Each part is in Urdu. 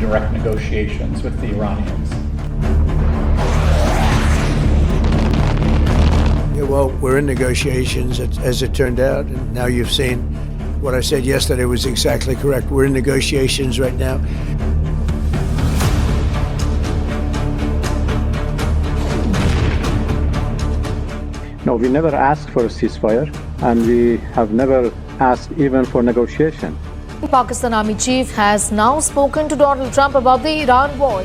direct negotiations with the Iranians? Yeah, well, we're in negotiations as it turned out, and now you've seen what I said yesterday was exactly correct. We're in negotiations right now. No, we never asked for a ceasefire, and we have never asked even for negotiation. Pakistan Army Chief has now spoken to Donald Trump about the Iran war.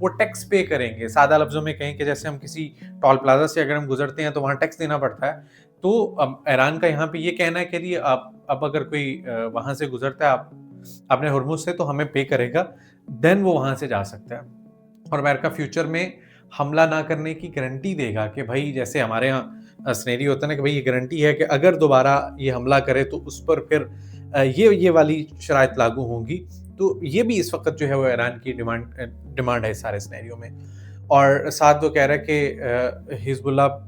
وہ ٹیکس پے کریں گے. سادہ لفظوں میں کہیں کہ جیسے ہم کسی ٹول پلازا سے اگر ہم گزرتے ہیں تو وہاں ٹیکس دینا پڑتا ہے, تو ایران کا یہاں پہ یہ کہنا ہے کہ جی اب اگر کوئی وہاں سے گزرتا ہے اپنے ہرمز سے تو ہمیں پے کرے گا, دین وہ وہاں سے جا سکتا ہے. اور امریکہ فیوچر میں حملہ نہ کرنے کی گارنٹی دے گا کہ بھائی جیسے ہمارے یہاں سنیری ہوتا ہے نا کہ بھائی یہ گارنٹی ہے کہ اگر دوبارہ یہ حملہ کرے تو اس پر پھر یہ والی شرائط لاگو ہوں گی. تو یہ بھی اس وقت جو ہے وہ ایران کی ڈیمانڈ ہے سارے سنیریو میں. اور ساتھ وہ کہہ رہا ہے کہ حزب اللہ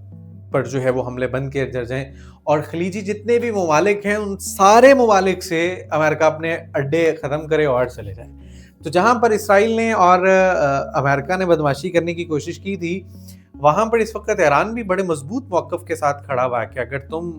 پر جو ہے وہ حملے بند کیے جائیں, اور خلیجی جتنے بھی ممالک ہیں ان سارے ممالک سے امریکہ اپنے اڈے ختم کرے اور چلے جائے. تو جہاں پر اسرائیل نے اور امریکہ نے بدماشی کرنے کی کوشش کی تھی, وہاں پر اس وقت ایران بھی بڑے مضبوط موقف کے ساتھ کھڑا ہوا ہے کہ اگر تم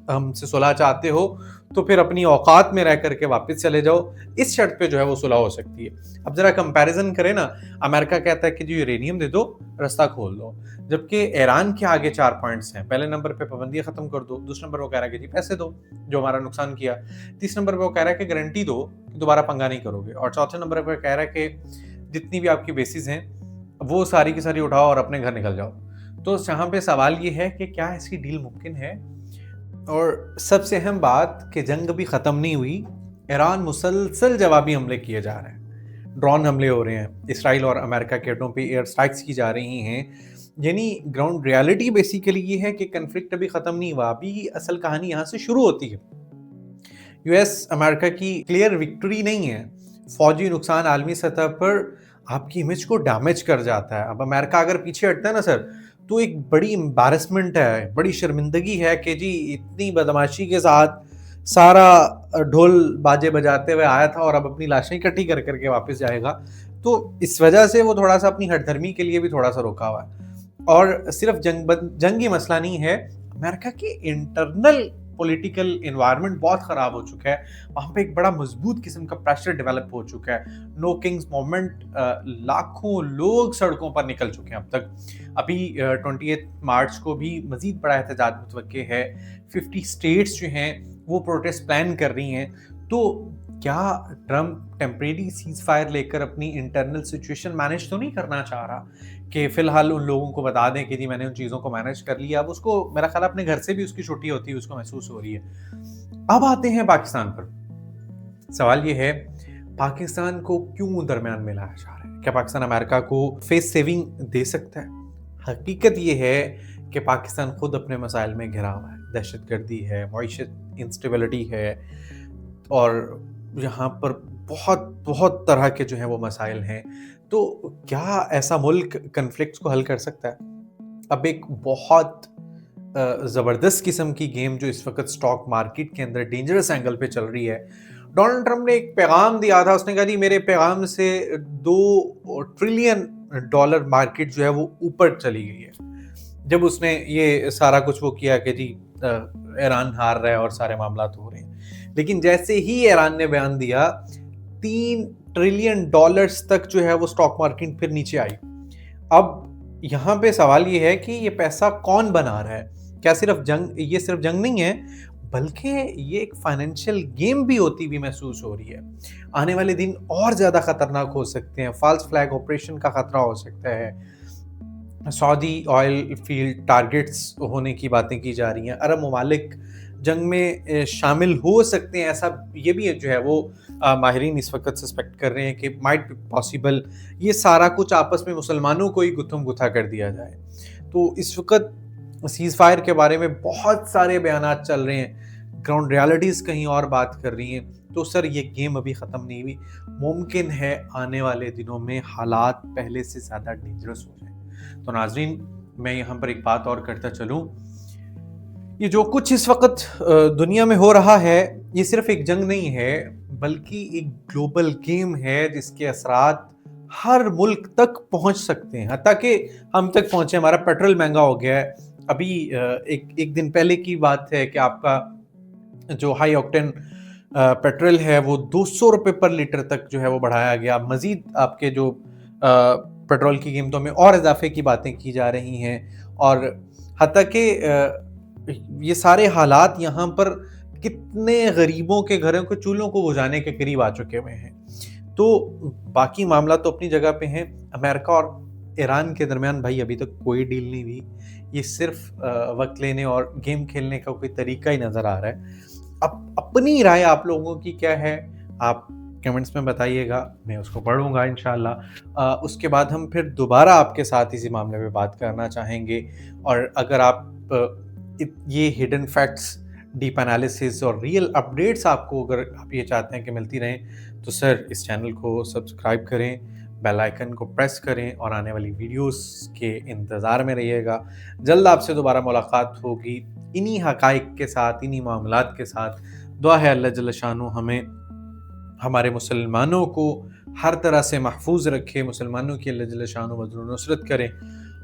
ہم سے صلح چاہتے ہو تو پھر اپنی اوقات میں رہ کر کے واپس چلے جاؤ, اس شرط پہ جو ہے وہ صلح ہو سکتی ہے. اب ذرا کمپیریزن کریں نا, امریکہ کہتا ہے کہ جو یورینیم دے دو, رستہ کھول دو, جبکہ ایران کے آگے 4 پوائنٹس ہیں. پہلے نمبر پہ پابندیاں ختم کر دو, دوسرے نمبر وہ کہہ رہا ہے کہ جی پیسے دو جو ہمارا نقصان کیا, تیسرے نمبر پہ وہ کہہ رہا ہے کہ گارنٹی دو کہ دوبارہ پنگا نہیں کرو گے, اور چوتھے نمبر پہ کہہ رہا ہے کہ جتنی بھی آپ کی بیسز ہیں وہ ساری کی ساری اٹھاؤ اور اپنے گھر نکل جاؤ. تو یہاں پہ سوال یہ ہے کہ کیا ایسی ڈیل ممکن ہے؟ اور سب سے اہم بات کہ جنگ بھی ختم نہیں ہوئی, ایران مسلسل جوابی حملے کیے جا رہے ہیں, ڈرون حملے ہو رہے ہیں, اسرائیل اور امریکہ کے اڈوں پہ ایئر سٹرائکس کی جا رہی ہیں. یعنی گراؤنڈ ریالٹی بیسیکلی یہ ہے کہ کنفلکٹ ابھی ختم نہیں ہوا, ابھی اصل کہانی یہاں سے شروع ہوتی ہے. یو ایس امریکہ کی کلیئر وکٹری نہیں ہے, فوجی نقصان عالمی سطح پر آپ کی امیج کو ڈیمیج کر جاتا ہے. اب امریکہ اگر پیچھے ہٹتا ہے نا سر, تو ایک بڑی امبیرسمنٹ ہے, بڑی شرمندگی ہے کہ جی اتنی بدماشی کے ساتھ سارا ڈھول باجے بجاتے ہوئے آیا تھا اور اب اپنی لاشیں اکٹھی کر کر کے واپس جائے گا. تو اس وجہ سے وہ تھوڑا سا اپنی ہٹ دھرمی کے لیے بھی تھوڑا سا روکا ہوا ہے. اور صرف جنگی مسئلہ نہیں ہے, امریکہ کی انٹرنل پولیٹیکل انوائرمنٹ بہت خراب ہو چکا ہے. وہاں پہ ایک بڑا مضبوط قسم کا پریشر ڈیولپ ہو چکا ہے. نو کنگز موومنٹ, لاکھوں لوگ سڑکوں پر نکل چکے ہیں اب تک. ابھی 28 مارچ کو بھی مزید بڑا احتجاج متوقع ہے. 50 اسٹیٹس جو ہیں وہ پروٹیسٹ پلان کر رہی ہیں. تو کیا ٹرمپ ٹیمپریری سیز فائر لے کر اپنی انٹرنل سچویشن مینیج تو نہیں کرنا چاہ رہا کہ فی الحال ان لوگوں کو بتا دیں کہ جی میں نے ان چیزوں کو مینیج کر لیا؟ اب اس کو میرا خیال اپنے گھر سے بھی اس کی چھٹی ہوتی ہے, اس کو محسوس ہو رہی ہے. اب آتے ہیں پاکستان پر. سوال یہ ہے پاکستان کو کیوں درمیان میں لایا جا رہا ہے؟ کیا پاکستان امریکہ کو فیس سیونگ دے سکتا ہے؟ حقیقت یہ ہے کہ پاکستان خود اپنے مسائل میں گھرا ہوا ہے. دہشت گردی ہے, معیشت انسٹیبلٹی ہے, اور یہاں پر بہت طرح کے جو ہیں وہ مسائل ہیں. تو کیا ایسا ملک کنفلکٹس کو حل کر سکتا ہے؟ اب ایک بہت زبردست قسم کی گیم جو اس وقت سٹاک مارکیٹ کے اندر ڈینجرس اینگل پہ چل رہی ہے. ڈونلڈ ٹرمپ نے ایک پیغام دیا تھا, اس نے کہا جی میرے پیغام سے $2 ٹریلین مارکیٹ جو ہے وہ اوپر چلی گئی ہے. جب اس نے یہ سارا کچھ وہ کیا کہ جی ایران ہار رہا ہے اور سارے معاملات ہو رہے ہیں, لیکن جیسے ہی ایران نے بیان دیا $3 ٹریلین تک جو ہے وہ سٹاک مارکیٹ پھر نیچے آئی. اب یہاں پہ سوال یہ ہے کہ یہ پیسہ کون بنا رہا ہے؟ کیا صرف جنگ نہیں ہے, بلکہ یہ ایک فائنینشیل گیم بھی ہوتی ہوئی محسوس ہو رہی ہے. آنے والے دن اور زیادہ خطرناک ہو سکتے ہیں. فالس فلیگ آپریشن کا خطرہ ہو سکتا ہے. سعودی آئل فیلڈ ٹارگٹس ہونے کی باتیں کی جا رہی ہیں. عرب ممالک جنگ میں شامل ہو سکتے ہیں, ایسا یہ بھی جو ہے وہ ماہرین اس وقت سسپیکٹ کر رہے ہیں کہ مائٹ بی پاسبل یہ سارا کچھ آپس میں مسلمانوں کو ہی گتھم گتھا کر دیا جائے. تو اس وقت سیز فائر کے بارے میں بہت سارے بیانات چل رہے ہیں, گراؤنڈ ریالٹیز کہیں اور بات کر رہی ہیں. تو سر یہ گیم ابھی ختم نہیں ہوئی. ممکن ہے آنے والے دنوں میں حالات پہلے سے زیادہ ڈینجرس ہو جائیں. تو ناظرین, میں یہاں پر ایک بات اور کرتا چلوں, یہ جو کچھ اس وقت دنیا میں ہو رہا ہے یہ صرف ایک جنگ نہیں ہے, بلکہ ایک گلوبل گیم ہے جس کے اثرات ہر ملک تک پہنچ سکتے ہیں, حتیٰ کہ ہم تک پہنچے. ہمارا پیٹرول مہنگا ہو گیا ہے. ابھی ایک دن پہلے کی بات ہے کہ آپ کا جو ہائی آکٹین پیٹرول ہے وہ $200 پر لیٹر تک جو ہے وہ بڑھایا گیا. مزید آپ کے جو پیٹرول کی قیمتوں میں اور اضافے کی باتیں کی جا رہی ہیں, اور حتیٰ کہ یہ سارے حالات یہاں پر کتنے غریبوں کے گھروں کے چولہوں کو بجھانے کے قریب آ چکے ہوئے ہیں. تو باقی معاملات تو اپنی جگہ پہ ہیں. امریکہ اور ایران کے درمیان بھائی ابھی تک کوئی ڈیل نہیں ہوئی. یہ صرف وقت لینے اور گیم کھیلنے کا کوئی طریقہ ہی نظر آ رہا ہے. اب اپنی رائے آپ لوگوں کی کیا ہے آپ کمنٹس میں بتائیے گا, میں اس کو پڑھوں گا انشاءاللہ. اس کے بعد ہم پھر دوبارہ آپ کے ساتھ اسی معاملے پہ بات کرنا چاہیں گے. اور اگر آپ یہ ہڈن فیکٹس, ڈیپ انالیسز اور ریئل اپڈیٹس آپ کو اگر آپ یہ چاہتے ہیں کہ ملتی رہیں تو سر اس چینل کو سبسکرائب کریں, بیل آئیکن کو پریس کریں اور آنے والی ویڈیوز کے انتظار میں رہیے گا. جلد آپ سے دوبارہ ملاقات ہوگی انہی حقائق کے ساتھ, انہی معاملات کے ساتھ. دعا ہے اللہ جل شانہ ہمیں ہمارے مسلمانوں کو ہر طرح سے محفوظ رکھے, مسلمانوں کی اللہ جل شانہ مدد و نصرت کرے.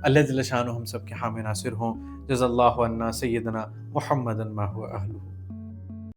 اللہ جل شانہ ہم سب کے حامی ناصر ہوں. جزا اللہ عنا سیدنا محمد ما هو اہلہ.